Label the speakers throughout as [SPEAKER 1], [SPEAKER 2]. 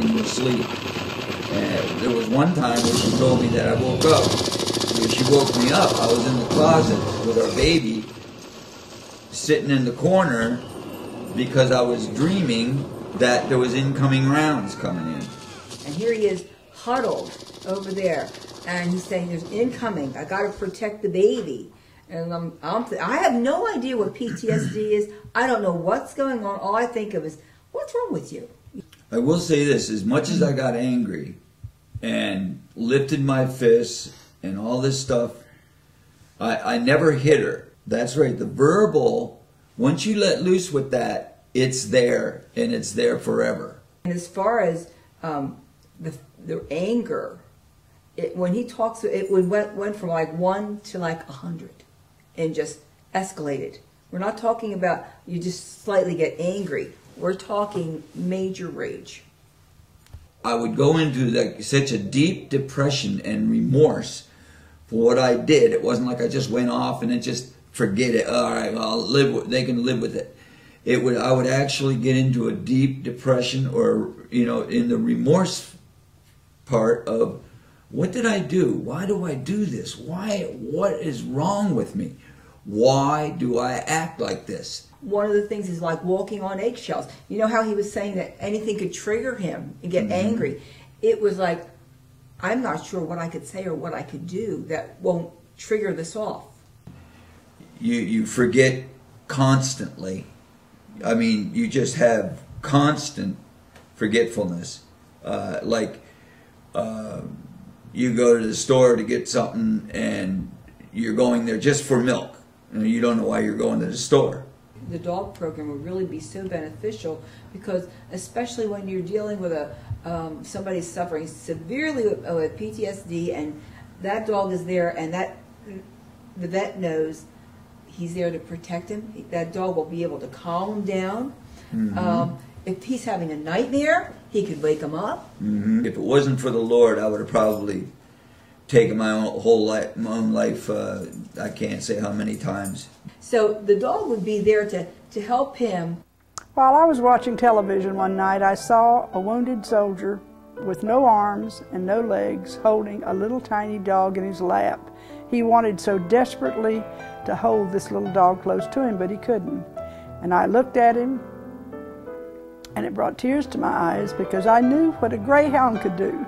[SPEAKER 1] in your sleep. And there was one time where she told me that I woke up. She woke me up. I was in the closet with our baby, sitting in the corner, because I was dreaming that there was incoming rounds coming in.
[SPEAKER 2] And here he is, huddled over there, and he's saying, "There's incoming. I got to protect the baby." And I have no idea what PTSD is. I don't know what's going on. All I think of is, what's wrong with you?
[SPEAKER 1] I will say this: as much as I got angry and lifted my fists and all this stuff, I never hit her. That's right. The verbal, once you let loose with that, it's there, and it's there forever.
[SPEAKER 2] And as far as the anger, when he talks, it went from like 1 to like 100 and just escalated. We're not talking about you just slightly get angry. We're talking major rage.
[SPEAKER 1] I would go into like such a deep depression and remorse for what I did. It wasn't like I just went off and then just forget it. All right, I'll live with, they can live with it. I would actually get into a deep depression, or, you know, in the remorse part of, what did I do? Why do I do this? What is wrong with me? Why do I act like this?
[SPEAKER 2] One of the things is like walking on eggshells. You know how he was saying that anything could trigger him and get angry? It was like, I'm not sure what I could say or what I could do that won't trigger this off.
[SPEAKER 1] You forget constantly. I mean, you just have constant forgetfulness. You go to the store to get something and you're going there just for milk. And you don't know why you're going to the store.
[SPEAKER 2] The dog program would really be so beneficial, because especially when you're dealing with somebody suffering severely with PTSD, and that dog is there, and the vet knows he's there to protect him. That dog will be able to calm him down. If he's having a nightmare, he could wake him up.
[SPEAKER 1] If it wasn't for the Lord, I would have probably taken my own life. I can't say how many times.
[SPEAKER 2] So the dog would be there to help him.
[SPEAKER 3] While I was watching television one night, I saw a wounded soldier with no arms and no legs holding a little tiny dog in his lap. He wanted so desperately to hold this little dog close to him, but he couldn't. And I looked at him, and it brought tears to my eyes, because I knew what a greyhound could do.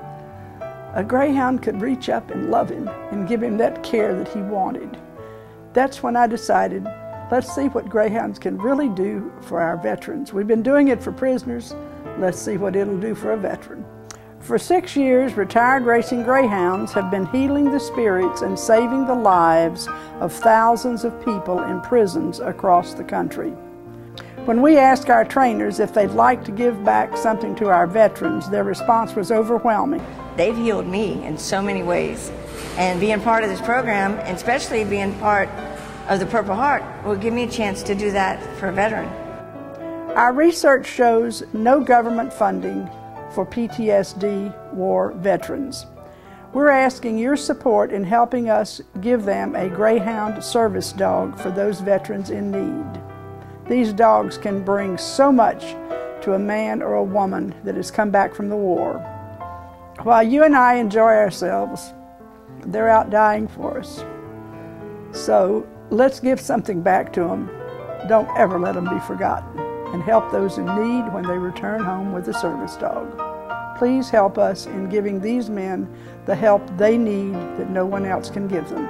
[SPEAKER 3] A greyhound could reach up and love him and give him that care that he wanted. That's when I decided, let's see what greyhounds can really do for our veterans. We've been doing it for prisoners. Let's see what it'll do for a veteran. For 6 years, Retired Racing Greyhounds have been healing the spirits and saving the lives of thousands of people in prisons across the country. When we asked our trainers if they'd like to give back something to our veterans, their response was overwhelming.
[SPEAKER 4] They've healed me in so many ways, and being part of this program, and especially being part of the Purple Heart, will give me a chance to do that for a veteran.
[SPEAKER 3] Our research shows no government funding for PTSD war veterans. We're asking your support in helping us give them a Greyhound service dog for those veterans in need. These dogs can bring so much to a man or a woman that has come back from the war. While you and I enjoy ourselves, they're out dying for us. So let's give something back to them. Don't ever let them be forgotten, and help those in need when they return home with a service dog. Please help us in giving these men the help they need that no one else can give them.